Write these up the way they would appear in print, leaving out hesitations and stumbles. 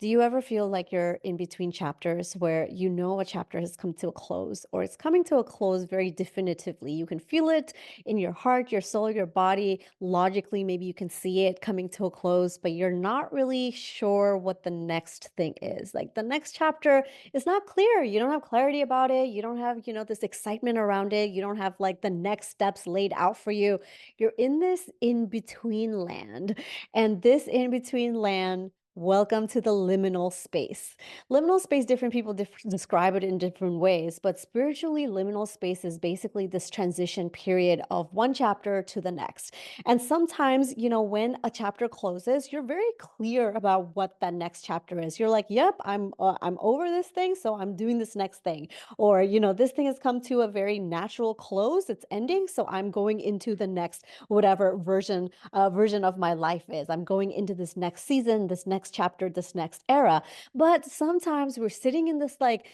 Do you ever feel like you're in between chapters where you know a chapter has come to a close or it's coming to a close very definitively? You can feel it in your heart, your soul, your body. Logically, maybe you can see it coming to a close, but you're not really sure what the next thing is. Like the next chapter is not clear. You don't have clarity about it. You don't have, this excitement around it. You don't have like the next steps laid out for you. You're in this in between land. And this in between land, welcome to the liminal space. Liminal space, different people describe it in different ways, but spiritually, liminal space is basically this transition period of one chapter to the next. And sometimes, when a chapter closes, you're very clear about what that next chapter is. You're like, "Yep, I'm over this thing, so I'm doing this next thing." Or, this thing has come to a very natural close. It's ending, so I'm going into the next whatever version of my life is. I'm going into this next season, this next chapter, this next era. But sometimes we're sitting in this like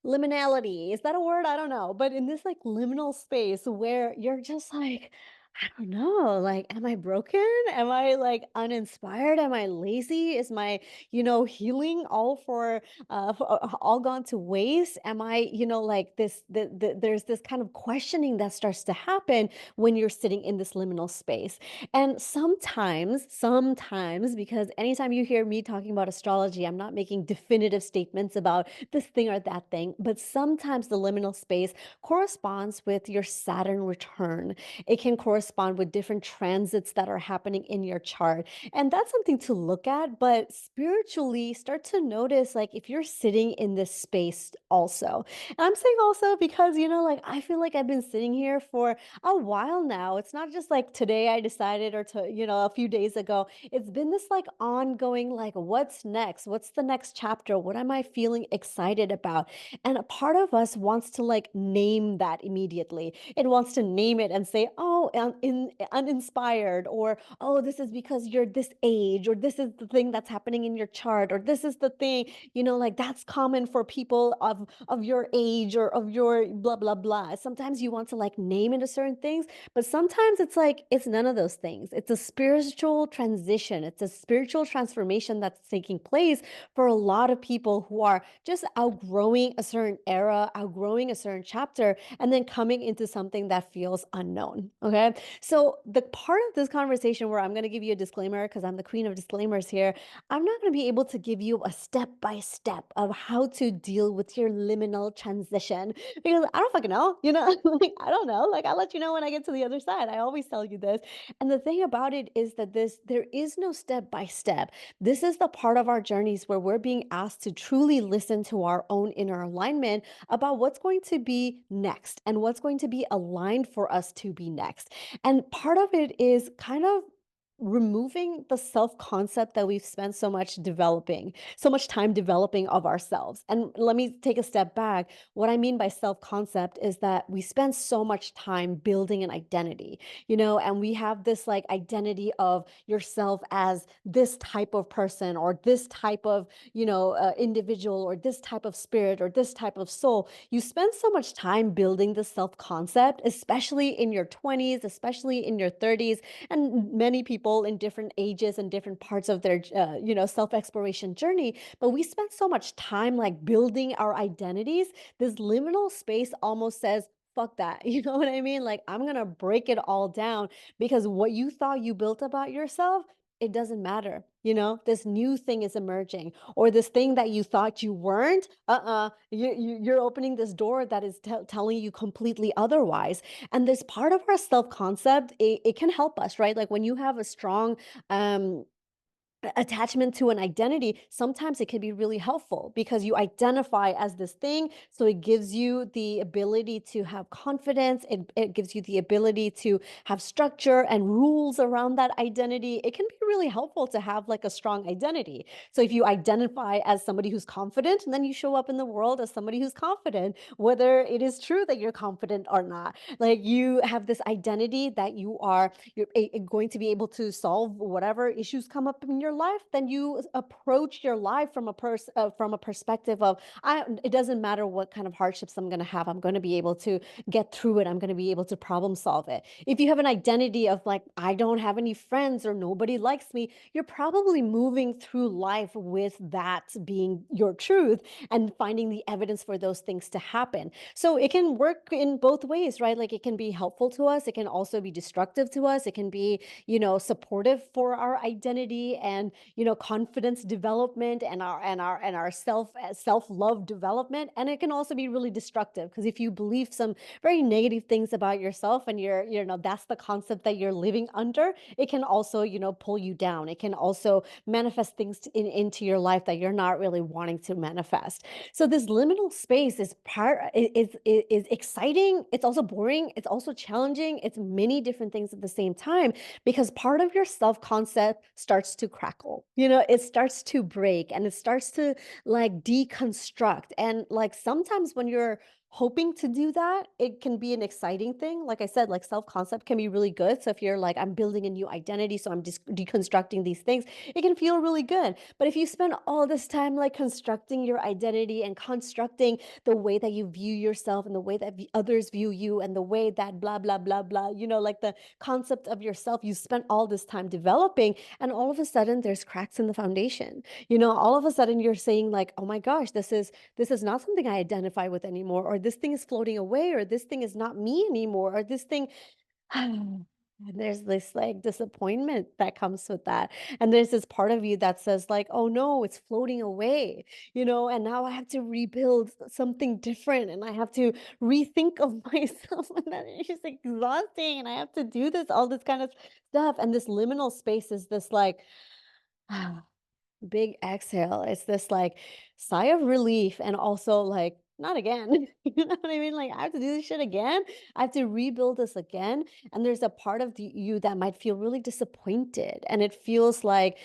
liminality. Is that a word? I don't know. But in this like liminal space where you're just like, I don't know, like, am I broken? Am I like uninspired? Am I lazy? Is my, healing all gone to waste? Am I, like there's this kind of questioning that starts to happen when you're sitting in this liminal space. And sometimes, because anytime you hear me talking about astrology, I'm not making definitive statements about this thing or that thing, but sometimes the liminal space corresponds with your Saturn return. It can correspond with different transits that are happening in your chart. And that's something to look at, but spiritually start to notice like if you're sitting in this space also. And I'm saying also because, like I feel like I've been sitting here for a while now. It's not just like today I decided or a few days ago. It's been this like ongoing, like, what's next? What's the next chapter? What am I feeling excited about? And a part of us wants to like name that immediately. It wants to name it and say, oh, uninspired, or oh, this is because you're this age, or this is the thing that's happening in your chart, or this is the thing, like that's common for people of your age or of your blah blah blah. Sometimes you want to like name it a certain things, but sometimes it's like it's none of those things. It's a spiritual transition. It's a spiritual transformation that's taking place for a lot of people who are just outgrowing a certain era, outgrowing a certain chapter, and then coming into something that feels unknown. Okay. So, the part of this conversation where I'm going to give you a disclaimer, because I'm the queen of disclaimers here, I'm not going to be able to give you a step by step of how to deal with your liminal transition because I don't fucking know, like I don't know. Like I'll let you know when I get to the other side. I always tell you this. And the thing about it is that there is no step by step. This is the part of our journeys where we're being asked to truly listen to our own inner alignment about what's going to be next and what's going to be aligned for us to be next. And part of it is kind of removing the self concept that we've spent so much time developing of ourselves. And let me take a step back. What I mean by self concept is that we spend so much time building an identity, and we have this like identity of yourself as this type of person or this type of, individual or this type of spirit or this type of soul. You spend so much time building the self concept, especially in your 20s, especially in your 30s, and many people in different ages and different parts of their self exploration journey. But we spend so much time like building our identities. This liminal space almost says, fuck that. You know what I mean? Like, I'm going to break it all down because what you thought you built about yourself, it doesn't matter. This new thing is emerging, or this thing that you thought you weren't. You're opening this door that is telling you completely otherwise. And this part of our self concept, it can help us, right? Like when you have a strong um attachment to an identity, sometimes it can be really helpful because you identify as this thing. So it gives you the ability to have confidence. It gives you the ability to have structure and rules around that identity. It can be really helpful to have like a strong identity. So if you identify as somebody who's confident, then you show up in the world as somebody who's confident, whether it is true that you're confident or not. Like you have this identity that you're going to be able to solve whatever issues come up in your your life, then you approach your life from from a perspective of, it doesn't matter what kind of hardships I'm going to have, I'm going to be able to get through it, I'm going to be able to problem solve it. If you have an identity of like, I don't have any friends or nobody likes me, you're probably moving through life with that being your truth and finding the evidence for those things to happen. So it can work in both ways, right? Like, it can be helpful to us, it can also be destructive to us, it can be, supportive for our identity and, confidence development and our self-love development. And it can also be really destructive, because if you believe some very negative things about yourself and that's the concept that you're living under, it can also, pull you down. It can also manifest things into your life that you're not really wanting to manifest. So this liminal space is exciting. It's also boring. It's also challenging. It's many different things at the same time, because part of your self concept starts to crackle. It starts to break and it starts to like deconstruct. And like sometimes when you're hoping to do that, it can be an exciting thing. Like I said, like self concept can be really good. So if you're like, I'm building a new identity, so I'm just deconstructing these things, it can feel really good. But if you spend all this time like constructing your identity and constructing the way that you view yourself and the way that others view you and the way that blah, blah, blah, blah, like the concept of yourself, you spent all this time developing, and all of a sudden there's cracks in the foundation. All of a sudden you're saying like, oh my gosh, this is not something I identify with anymore, or this thing is floating away, or this thing is not me anymore, or this thing. And there's this like disappointment that comes with that. And there's this part of you that says, like, oh no, it's floating away, and now I have to rebuild something different and I have to rethink of myself. And that is just exhausting. And I have to do this, all this kind of stuff. And this liminal space is this like, big exhale. It's this like sigh of relief and also like, not again. You know what I mean? Like, I have to do this shit again. I have to rebuild this again. And there's a part of you that might feel really disappointed. And it feels like,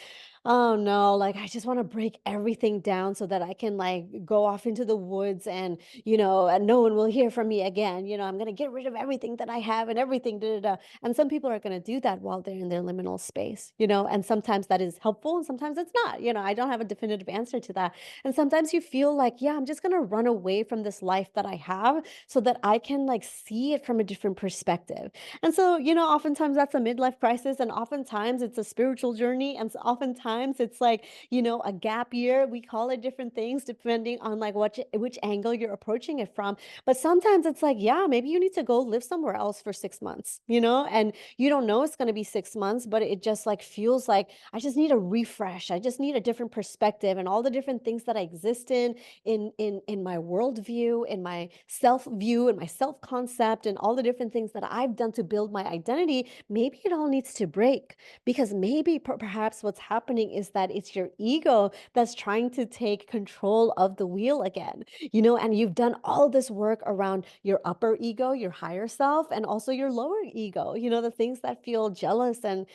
oh no, like I just want to break everything down so that I can like go off into the woods and, and no one will hear from me again. I'm going to get rid of everything that I have and everything. Da, da, da. And some people are going to do that while they're in their liminal space, and sometimes that is helpful and sometimes it's not. I don't have a definitive answer to that. And sometimes you feel like, yeah, I'm just going to run away from this life that I have so that I can like see it from a different perspective. And so, oftentimes that's a midlife crisis, and oftentimes it's a spiritual journey, and oftentimes it's like, a gap year. We call it different things depending on like which angle you're approaching it from. But sometimes it's like, yeah, maybe you need to go live somewhere else for 6 months, and you don't know it's going to be 6 months, but it just like feels like I just need a refresh. I just need a different perspective, and all the different things that I exist in my worldview, in my self view, and my self concept, and all the different things that I've done to build my identity. Maybe it all needs to break, because maybe perhaps what's happening is that it's your ego that's trying to take control of the wheel again, and you've done all this work around your upper ego, your higher self, and also your lower ego, the things that feel jealous and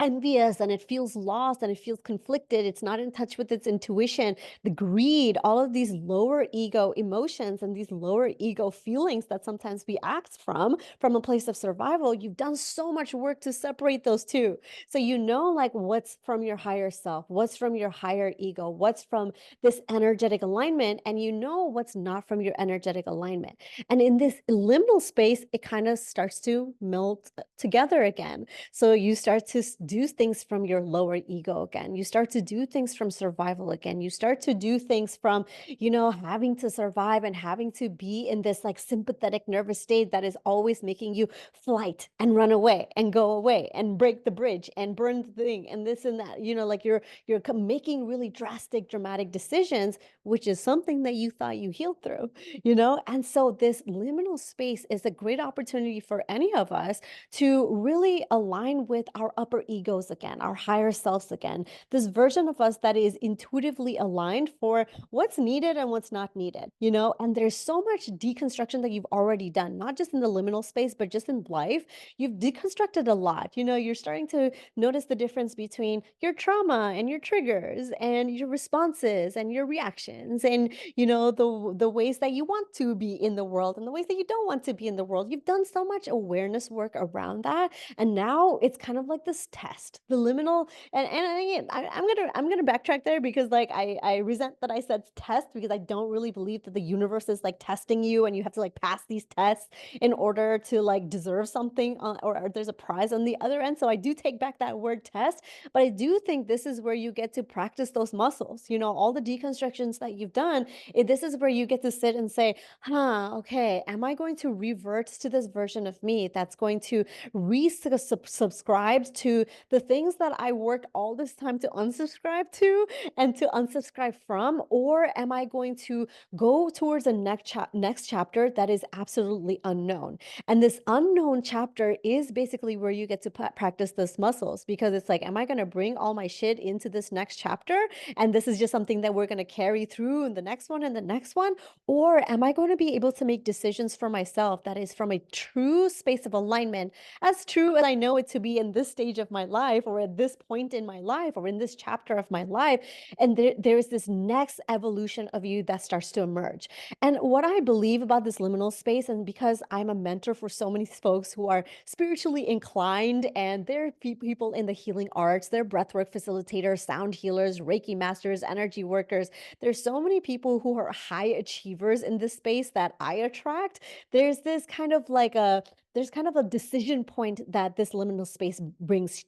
envious, and it feels lost and it feels conflicted. It's not in touch with its intuition, the greed, all of these lower ego emotions and these lower ego feelings that sometimes we act from a place of survival. You've done so much work to separate those two. So like what's from your higher self, what's from your higher ego, what's from this energetic alignment, and what's not from your energetic alignment. And in this liminal space, it kind of starts to melt together again. So you start to do things from your lower ego again. You start to do things from survival again. You start to do things from, having to survive and having to be in this like sympathetic nervous state that is always making you flight and run away and go away and break the bridge and burn the thing and this and that. Like you're making really drastic, dramatic decisions, which is something that you thought you healed through, And so this liminal space is a great opportunity for any of us to really align with our upper egos again, our higher selves again, this version of us that is intuitively aligned for what's needed and what's not needed, And there's so much deconstruction that you've already done, not just in the liminal space, but just in life. You've deconstructed a lot, you're starting to notice the difference between your trauma and your triggers and your responses and your reactions and, the ways that you want to be in the world and the ways that you don't want to be in the world. You've done so much awareness work around that. And now it's kind of like this test. The liminal and again, I'm gonna backtrack there because like I resent that I said test because I don't really believe that the universe is like testing you and you have to like pass these tests in order to like deserve something or there's a prize on the other end. So I do take back that word test, but I do think this is where you get to practice those muscles. You know, all the deconstructions that you've done, this is where you get to sit and say, huh, okay, am I going to revert to this version of me that's going to subscribe to the things that I worked all this time to unsubscribe to and to unsubscribe from? Or am I going to go towards a next chapter that is absolutely unknown? And this unknown chapter is basically where you get to practice those muscles because it's like, am I going to bring all my shit into this next chapter? And this is just something that we're going to carry through in the next one and the next one? Or am I going to be able to make decisions for myself that is from a true space of alignment, as true as I know it to be in this stage of my life, or at this point in my life, or in this chapter of my life? And there is this next evolution of you that starts to emerge. And what I believe about this liminal space, and because I'm a mentor for so many folks who are spiritually inclined, and they're people in the healing arts, they're breathwork facilitators, sound healers, Reiki masters, energy workers. There's so many people who are high achievers in this space that I attract. There's this kind of like a there's kind of a decision point that this liminal space brings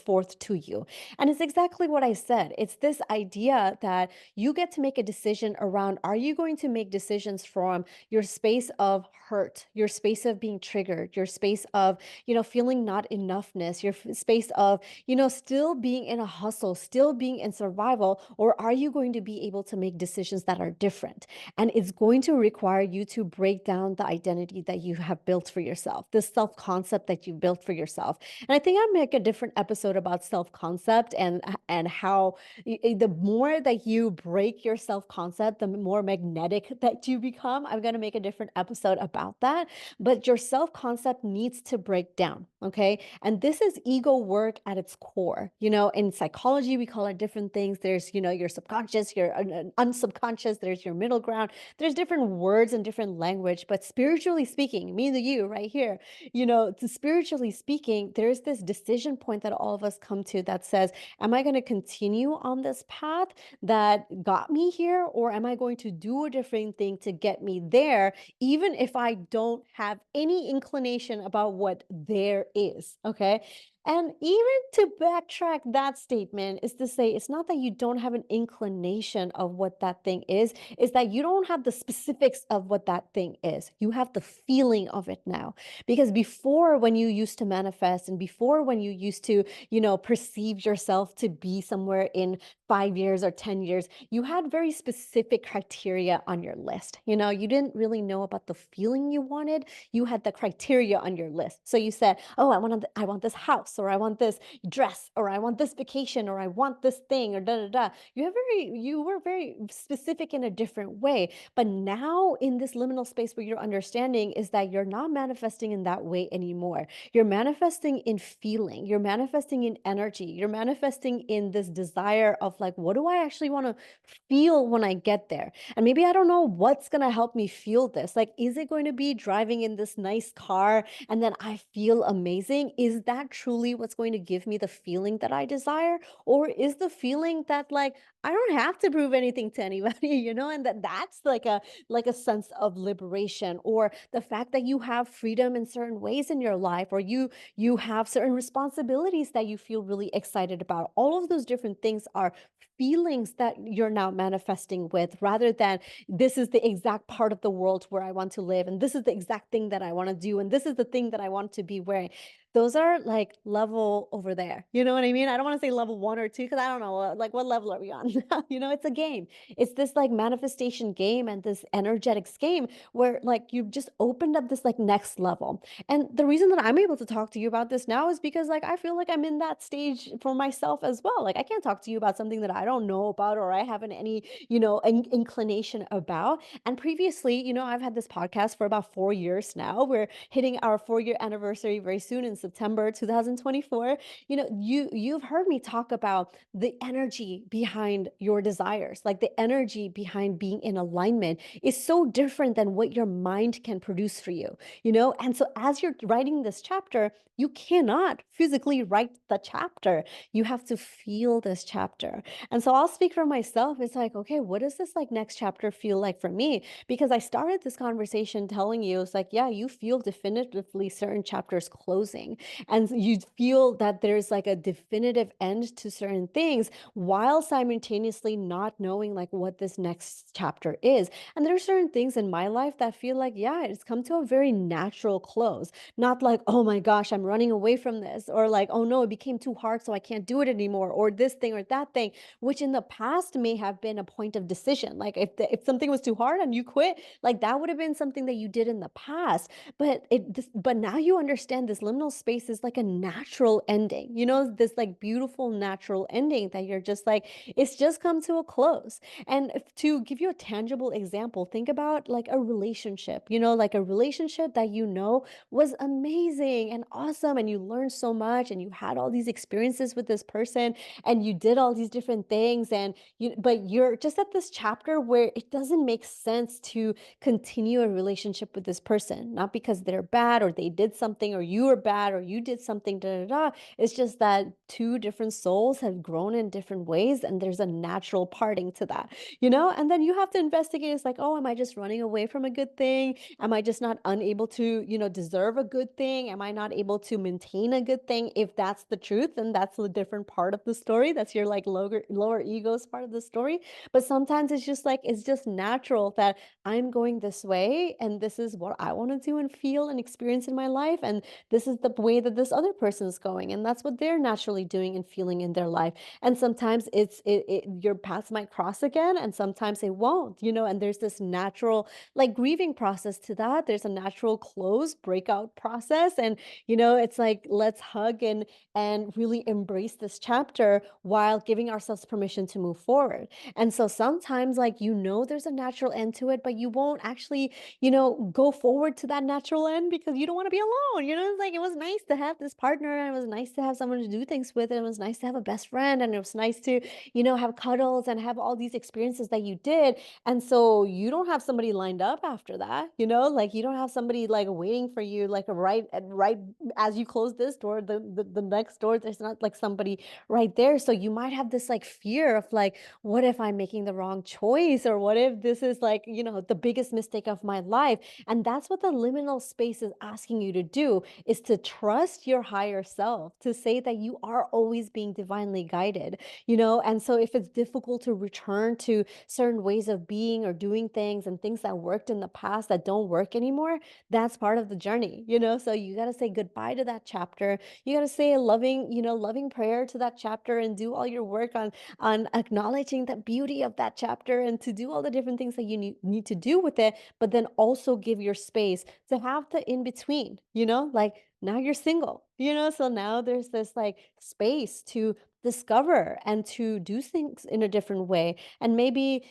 forth to you. And it's exactly what I said. It's this idea that you get to make a decision around, are you going to make decisions from your space of hurt, your space of being triggered, your space of, feeling not enoughness, your space of, still being in a hustle, still being in survival, or are you going to be able to make decisions that are different? And it's going to require you to break down the identity that you have built for yourself, the self concept that you built for yourself. And I think I'll make a different episode about self concept and how the more that you break your self concept, the more magnetic that you become. I'm going to make a different episode about that. But your self concept needs to break down. Okay. And this is ego work at its core. In psychology, we call it different things. There's, your subconscious, your unsubconscious, there's your middle ground. There's different words and different language. But spiritually speaking, me and you right here, spiritually speaking, there's this decision point that all of us come to that says, am I going to continue on this path that got me here, or am I going to do a different thing to get me there, even if I don't have any inclination about what there is? Okay. And even to backtrack that statement is to say it's not that you don't have an inclination of what that thing is that you don't have the specifics of what that thing is. You have the feeling of it now. Because before, when you used to manifest and before when you used to, perceive yourself to be somewhere in 5 years or 10 years, you had very specific criteria on your list. You didn't really know about the feeling you wanted. You had the criteria on your list. So you said, oh, I want this house, or I want this dress, or I want this vacation, or I want this thing, or da da da. You were very specific in a different way. But now in this liminal space, what you're understanding is that you're not manifesting in that way anymore. You're manifesting in feeling, you're manifesting in energy, you're manifesting in this desire of like, what do I actually want to feel when I get there? And maybe I don't know what's going to help me feel this. Like, is it going to be driving in this nice car and then I feel amazing? Is that truly what's going to give me the feeling that I desire? Or is the feeling that like I don't have to prove anything to anybody, and that's like a sense of liberation, or the fact that you have freedom in certain ways in your life, or you have certain responsibilities that you feel really excited about. All of those different things are feelings that you're now manifesting with, rather than this is the exact part of the world where I want to live, and this is the exact thing that I want to do, and this is the thing that I want to be wearing. Those are like level over there. You know what I mean? I don't want to say level 1 or 2 because I don't know like what level are we on? It's a game. It's this like manifestation game and this energetics game where like you've just opened up this like next level. And the reason that I'm able to talk to you about this now is because like I feel like I'm in that stage for myself as well. Like I can't talk to you about something that I don't know about or I haven't any, inclination about. And previously, I've had this podcast for about 4 years now. We're hitting our 4-year anniversary very soon in September 2024, you've heard me talk about the energy behind your desires, like the energy behind being in alignment is so different than what your mind can produce for you, And so as you're writing this chapter, you cannot physically write the chapter. You have to feel this chapter. And so I'll speak for myself. It's like, okay, what does this like next chapter feel like for me? Because I started this conversation telling you, it's like, yeah, you feel definitively certain chapters closing, and you feel that there's like a definitive end to certain things while simultaneously not knowing like what this next chapter is. And there are certain things in my life that feel like, yeah, it's come to a very natural close. Not like, oh my gosh, I'm running away from this, or like, oh no, it became too hard, so I can't do it anymore, or this thing or that thing, which in the past may have been a point of decision. Like if something was too hard and you quit, like that would have been something that you did in the past. But now you understand this liminal space is like a natural ending, this like beautiful natural ending that you're just like, it's just come to a close. And to give you a tangible example, think about like a relationship, like a relationship that was amazing and awesome, and you learned so much and you had all these experiences with this person and you did all these different things, but you're just at this chapter where it doesn't make sense to continue a relationship with this person, not because they're bad or they did something or you were bad or you did something, da da da. It's just that two different souls have grown in different ways and there's a natural parting to that, and then you have to investigate. It's like, oh, am I just running away from a good thing? Am I just not unable to, deserve a good thing? Am I not able to maintain a good thing? If that's the truth, then that's a different part of the story. That's your like lower ego's part of the story. But sometimes it's just natural that I'm going this way and this is what I want to do and feel and experience in my life. And this is the way that this other person is going. And that's what they're naturally doing and feeling in their life. And sometimes your paths might cross again and sometimes it won't, and there's this natural like grieving process to that. There's a natural close breakout process. And, it's like, let's hug and really embrace this chapter while giving ourselves permission to move forward. And so sometimes like there's a natural end to it, but you won't actually, go forward to that natural end because you don't want to be alone. It's like it was nice to have this partner and it was nice to have someone to do things with, and it was nice to have a best friend, and it was nice to, have cuddles and have all these experiences that you did. And so you don't have somebody lined up after that, like you don't have somebody like waiting for you, like right as you close this door, the next door, there's not like somebody right there. So you might have this like fear of like, what if I'm making the wrong choice? Or what if this is like, the biggest mistake of my life? And that's what the liminal space is asking you to do, is to trust your higher self, to say that you are always being divinely guided, and so if it's difficult to return to certain ways of being or doing things and things that worked in the past that don't work anymore, that's part of the journey, so you got to say goodbye to that chapter. You got to say a loving prayer to that chapter and do all your work on acknowledging the beauty of that chapter and to do all the different things that you need to do with it, but then also give your space to have the in between, like now you're single, so now there's this like space to discover and to do things in a different way. And maybe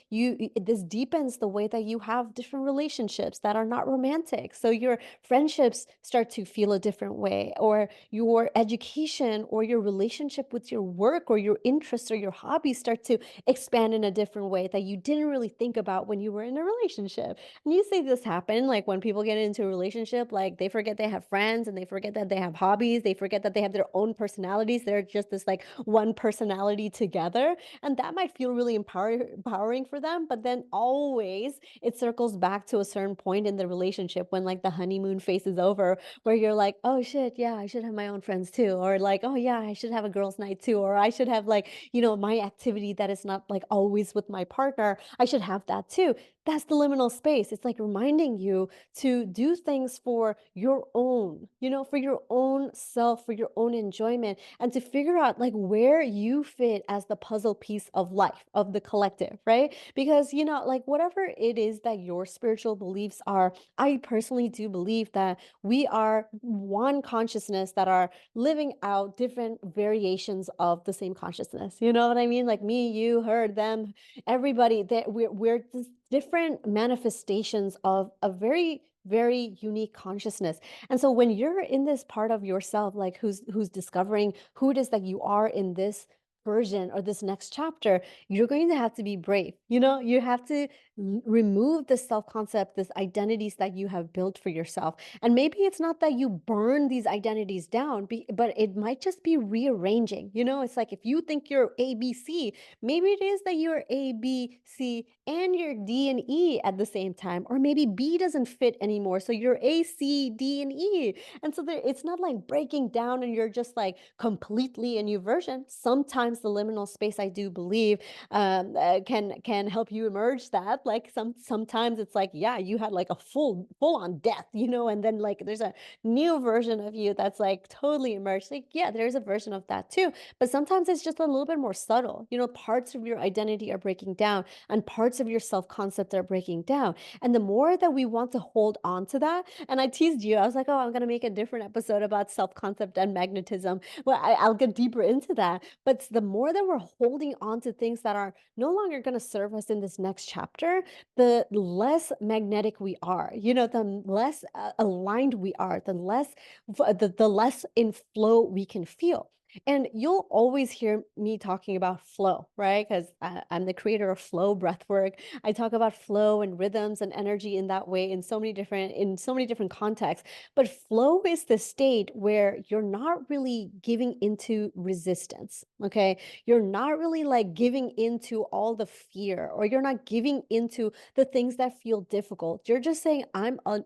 this deepens the way that you have different relationships that are not romantic. So your friendships start to feel a different way, or your education or your relationship with your work or your interests or your hobbies start to expand in a different way that you didn't really think about when you were in a relationship. And you see this happen like when people get into a relationship, like they forget they have friends and they forget that they have hobbies, they forget that they have their own personalities. They're just this like one personality together, and that might feel really empowering for them. But then always it circles back to a certain point in the relationship when like the honeymoon phase is over, where you're like, oh shit, yeah, I should have my own friends too, or like, oh yeah, I should have a girls night too, or I should have like, my activity that is not like always with my partner, I should have that too. That's the liminal space. It's like reminding you to do things for your own, for your own self, for your own enjoyment, and to figure out like where you fit as the puzzle piece of life, of the collective, right? Because, like whatever it is that your spiritual beliefs are, I personally do believe that we are one consciousness that are living out different variations of the same consciousness. You know what I mean? Like me, you, her, them, everybody, that we're just different manifestations of a very very unique consciousness. And so when you're in this part of yourself, like who's discovering who it is that you are in this version or this next chapter, you're going to have to be brave. You have to remove the self-concept, this identities that you have built for yourself. And maybe it's not that you burn these identities down, but it might just be rearranging. It's like if you think you're ABC, maybe it is that you're A, B, C, and you're D and E at the same time. Or maybe B doesn't fit anymore. So you're A, C, D, and E. And so it's not like breaking down and you're just like completely a new version. Sometimes the liminal space, I do believe, can help you emerge that. Like sometimes it's like, yeah, you had like a full on death, and then like there's a new version of you that's like totally emerged. Like, yeah, there's a version of that too. But sometimes it's just a little bit more subtle. Parts of your identity are breaking down and parts of your self concept are breaking down. And the more that we want to hold on to that, and I teased you, I was like, oh, I'm going to make a different episode about self concept and magnetism. Well, I'll get deeper into that. But the more that we're holding on to things that are no longer going to serve us in this next chapter, the less magnetic we are, the less aligned we are, the less in flow we can feel. And you'll always hear me talking about flow, right? Because I'm the creator of flow breathwork. I talk about flow and rhythms and energy in that way in so many different contexts. But flow is the state where you're not really giving into resistance, okay? You're not really like giving into all the fear, or you're not giving into the things that feel difficult. You're just saying,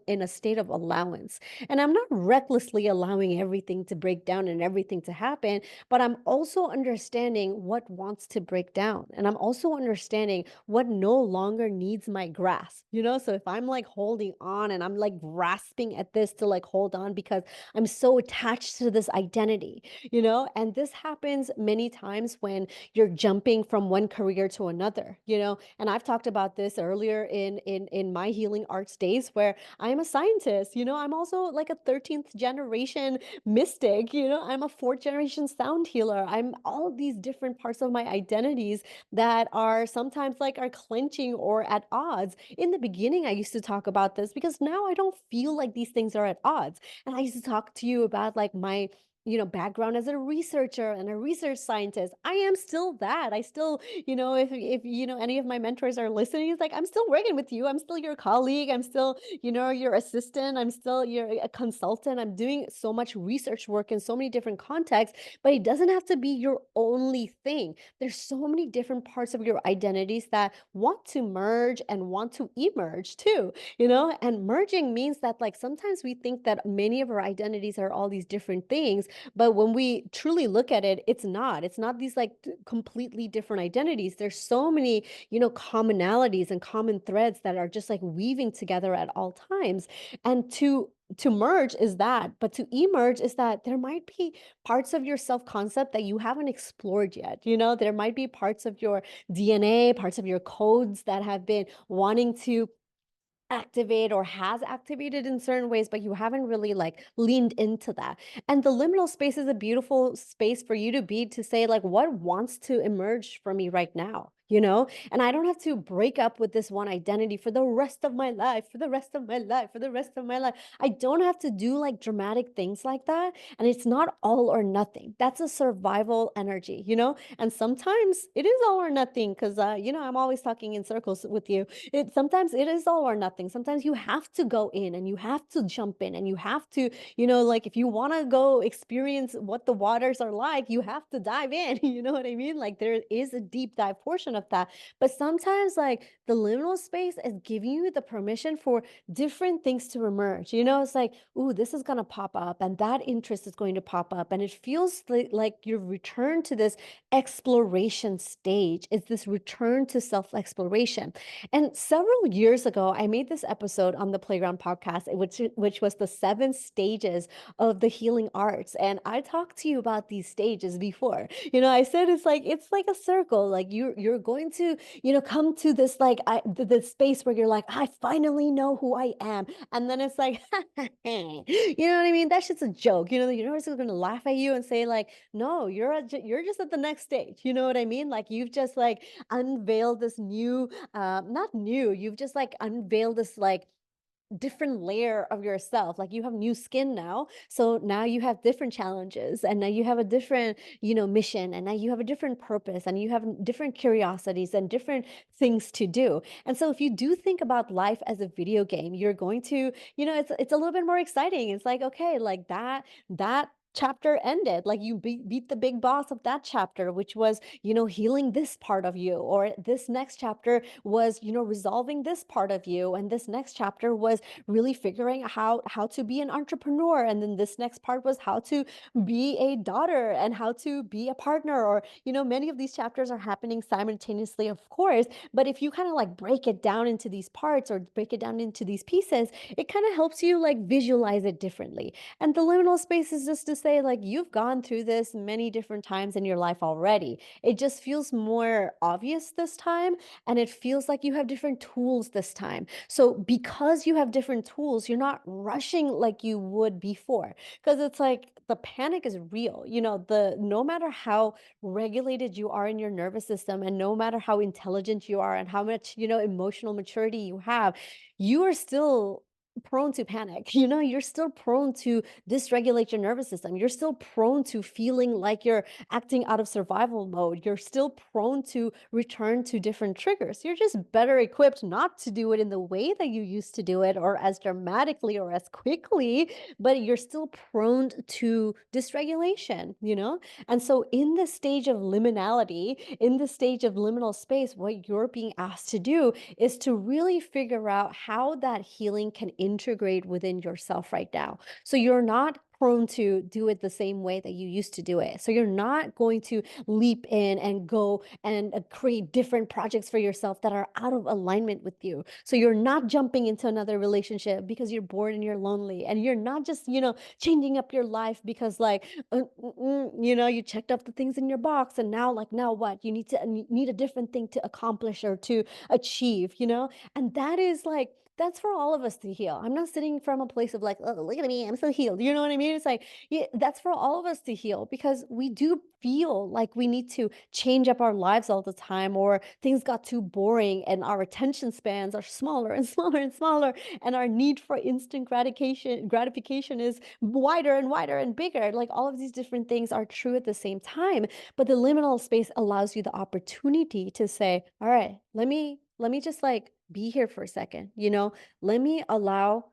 in a state of allowance. And I'm not recklessly allowing everything to break down and everything to happen, but I'm also understanding what wants to break down. And I'm also understanding what no longer needs my grasp, So if I'm like holding on and I'm like grasping at this to like hold on because I'm so attached to this identity, and this happens many times when you're jumping from one career to another, and I've talked about this earlier in my healing arts days, where I'm a scientist, I'm also like a 13th generation mystic, I'm a fourth generation sound healer. I'm all of these different parts of my identities that are sometimes like are clenching or at odds. In the beginning, I used to talk about this because now I don't feel like these things are at odds. And I used to talk to you about like my background as a researcher and a research scientist. I am still that. I still, if any of my mentors are listening, it's like I'm still working with you. I'm still your colleague. I'm still, your assistant. I'm still a consultant. I'm doing so much research work in so many different contexts, but it doesn't have to be your only thing. There's so many different parts of your identities that want to merge and want to emerge too, and merging means that like sometimes we think that many of our identities are all these different things, but when we truly look at it, it's not these like completely different identities. There's so many, commonalities and common threads that are just like weaving together at all times. And to merge is that, but to emerge is that there might be parts of your self-concept that you haven't explored yet. There might be parts of your DNA, parts of your codes that have been wanting to activate or has activated in certain ways, but you haven't really like leaned into that. And the liminal space is a beautiful space for you to be, to say like, what wants to emerge from me right now? And I don't have to break up with this one identity for the rest of my life, for the rest of my life, for the rest of my life. I don't have to do like dramatic things like that. And it's not all or nothing. That's a survival energy, And sometimes it is all or nothing because, I'm always talking in circles with you. Sometimes it is all or nothing. Sometimes you have to go in and you have to jump in and you have to, like if you want to go experience what the waters are like, you have to dive in. You know what I mean? Like there is a deep dive portion of that. But sometimes like the liminal space is giving you the permission for different things to emerge. It's like, ooh, this is going to pop up and that interest is going to pop up. And it feels like you've returned to this exploration stage. It's this return to self-exploration. And several years ago, I made this episode on the Playground podcast, which was the 7 stages of the healing arts. And I talked to you about these stages before. I said it's like a circle. Like you're going to, come to this like this space where you're like, I finally know who I am. And then it's like, you know what I mean? That's just a joke. The universe is going to laugh at you and say like, no, you're just at the next stage. You know what I mean? Like you've just like unveiled this new, not new, you've just like unveiled this like different layer of yourself. Like you have new skin now. So now you have different challenges and now you have a different, mission, and now you have a different purpose and you have different curiosities and different things to do. And so if you do think about life as a video game, you're going to, it's a little bit more exciting. It's like, okay, like that chapter ended, like you beat the big boss of that chapter, which was, healing this part of you, or this next chapter was, resolving this part of you, and this next chapter was really figuring out how to be an entrepreneur, and then this next part was how to be a daughter and how to be a partner, or, many of these chapters are happening simultaneously, of course. But if you kind of like break it down into these parts or break it down into these pieces, it kind of helps you like visualize it differently. And the liminal space is just to say, like, you've gone through this many different times in your life already. It just feels more obvious this time, and it feels like you have different tools this time. So, because you have different tools, you're not rushing like you would before. Because it's like the panic is real. No matter how regulated you are in your nervous system, and no matter how intelligent you are, and how much, emotional maturity you have, you are still prone to panic. You're still prone to dysregulate your nervous system. You're still prone to feeling like you're acting out of survival mode. You're still prone to return to different triggers. You're just better equipped not to do it in the way that you used to do it, or as dramatically or as quickly, but you're still prone to dysregulation. And so, in the stage of liminality, in the stage of liminal space, what you're being asked to do is to really figure out how that healing can integrate within yourself right now. So you're not prone to do it the same way that you used to do it. So you're not going to leap in and go and create different projects for yourself that are out of alignment with you. So you're not jumping into another relationship because you're bored and you're lonely. And you're not just, changing up your life because like, you checked off the things in your box, and now like, now what? You need a different thing to accomplish or to achieve. And that is like, that's for all of us to heal. I'm not sitting from a place of like, oh, look at me, I'm so healed. You know what I mean? It's like, yeah, that's for all of us to heal, because we do feel like we need to change up our lives all the time, or things got too boring and our attention spans are smaller and smaller and smaller, and our need for instant gratification is wider and wider and bigger. Like all of these different things are true at the same time. But the liminal space allows you the opportunity to say, all right, let me just like be here for a second. Let me allow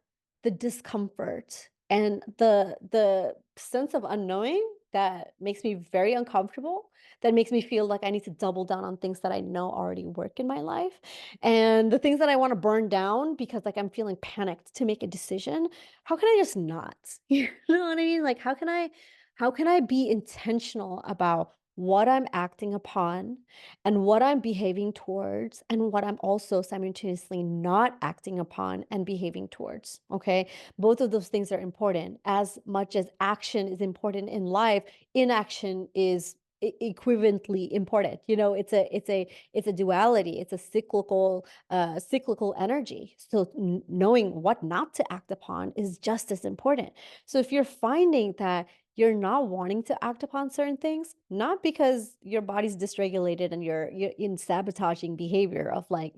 the discomfort and the sense of unknowing that makes me very uncomfortable, that makes me feel like I need to double down on things that I know already work in my life, and the things that I want to burn down because like I'm feeling panicked to make a decision. How can I just not? You know what I mean? Like how can I be intentional about what I'm acting upon and what I'm behaving towards, and what I'm also simultaneously not acting upon and behaving towards. Okay. Both of those things are important. As much as action is important in life, inaction is equivalently important. It's a duality. It's a cyclical energy. So knowing what not to act upon is just as important. So if you're finding that you're not wanting to act upon certain things, not because your body's dysregulated and you're in sabotaging behavior of like,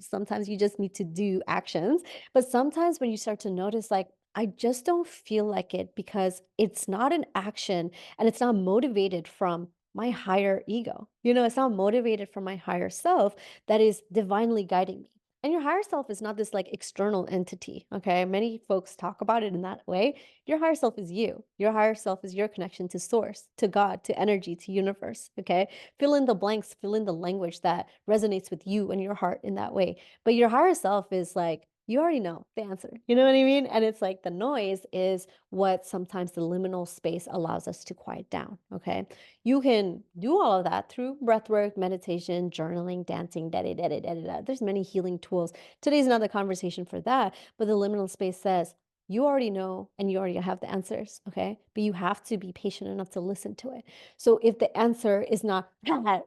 sometimes you just need to do actions, but sometimes when you start to notice like, I just don't feel like it because it's not an action, and it's not motivated from my higher ego. It's not motivated from my higher self that is divinely guiding me. And your higher self is not this like external entity. Okay. Many folks talk about it in that way. Your higher self is you. Your higher self is your connection to source, to God, to energy, to universe. Okay. Fill in the blanks, fill in the language that resonates with you and your heart in that way. But your higher self is like, you already know the answer. You know what I mean? And it's like the noise is what sometimes the liminal space allows us to quiet down. Okay. You can do all of that through breathwork, meditation, journaling, dancing, da da da da da da. There's many healing tools. Today's not the conversation for that, but the liminal space says you already know and you already have the answers, okay? But you have to be patient enough to listen to it. So if the answer is not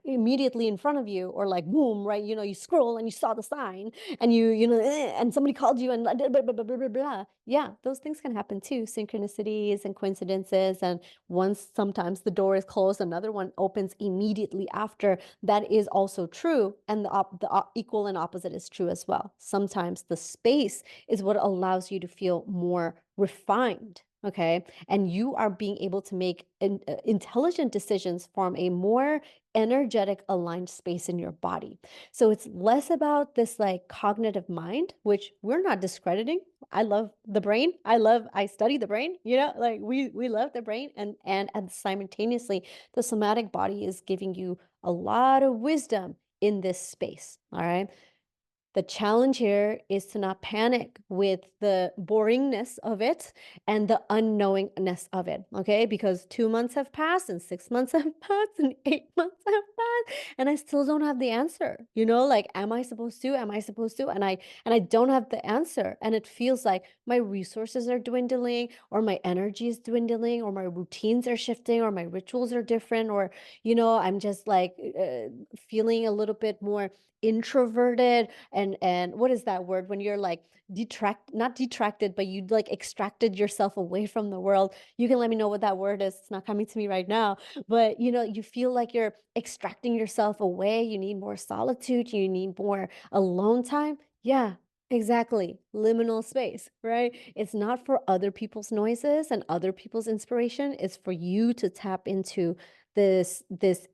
immediately in front of you, or like boom, right? You scroll and you saw the sign, and and somebody called you and blah, blah, blah, blah, blah, blah, Yeah, those things can happen too. Synchronicities and coincidences. And once sometimes the door is closed, another one opens immediately after. That is also true. And equal and opposite is true as well. Sometimes the space is what allows you to feel more refined. Okay. And you are being able to make intelligent decisions from a more energetic, aligned space in your body. So it's less about this like cognitive mind, which we're not discrediting. I love the brain. I study the brain, like we love the brain, and simultaneously the somatic body is giving you a lot of wisdom in this space, all right? The challenge here is to not panic with the boringness of it and the unknowingness of it, okay? Because 2 months have passed and 6 months have passed and 8 months have passed, and I still don't have the answer. Like, am I supposed to? Am I supposed to? And I don't have the answer. And it feels like my resources are dwindling, or my energy is dwindling, or my routines are shifting, or my rituals are different, or I'm just like feeling a little bit more introverted, and what is that word when you're like not detracted, but you like extracted yourself away from the world. You can let me know what that word is. It's not coming to me right now, but you feel like you're extracting yourself away. You need more solitude, you need more alone time. Yeah, exactly. Liminal space, right? It's not for other people's noises and other people's inspiration. It's for you to tap into this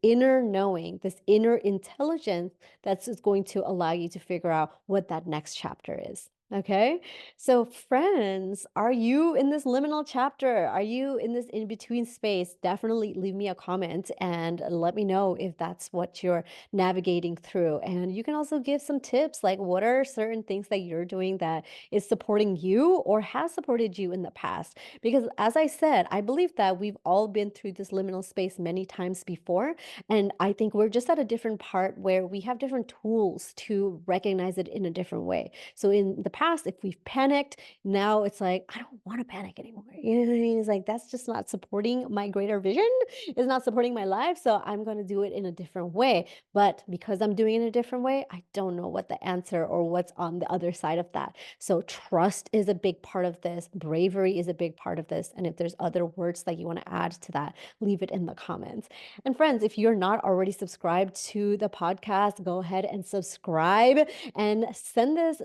inner knowing, this inner intelligence that's just going to allow you to figure out what that next chapter is. Okay. So, friends, are you in this liminal chapter? Are you in this in between space? Definitely leave me a comment and let me know if that's what you're navigating through. And you can also give some tips like what are certain things that you're doing that is supporting you or has supported you in the past? Because, as I said, I believe that we've all been through this liminal space many times before. And I think we're just at a different part where we have different tools to recognize it in a different way. So in the past, if we've panicked, now it's like, I don't want to panic anymore. You know what I mean? It's like, that's just not supporting my greater vision. It's not supporting my life. So I'm going to do it in a different way. But because I'm doing it in a different way, I don't know what the answer or what's on the other side of that. So trust is a big part of this. Bravery is a big part of this. And if there's other words that you want to add to that, leave it in the comments. And friends, if you're not already subscribed to the podcast, go ahead and subscribe and send this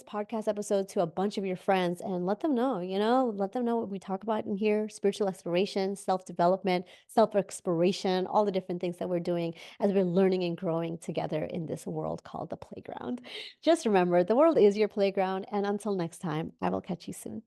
podcast episode to a bunch of your friends and let them know, let them know what we talk about in here: spiritual exploration, self development, self exploration, all the different things that we're doing as we're learning and growing together in this world called the playground. Just remember, the world is your playground. And until next time, I will catch you soon.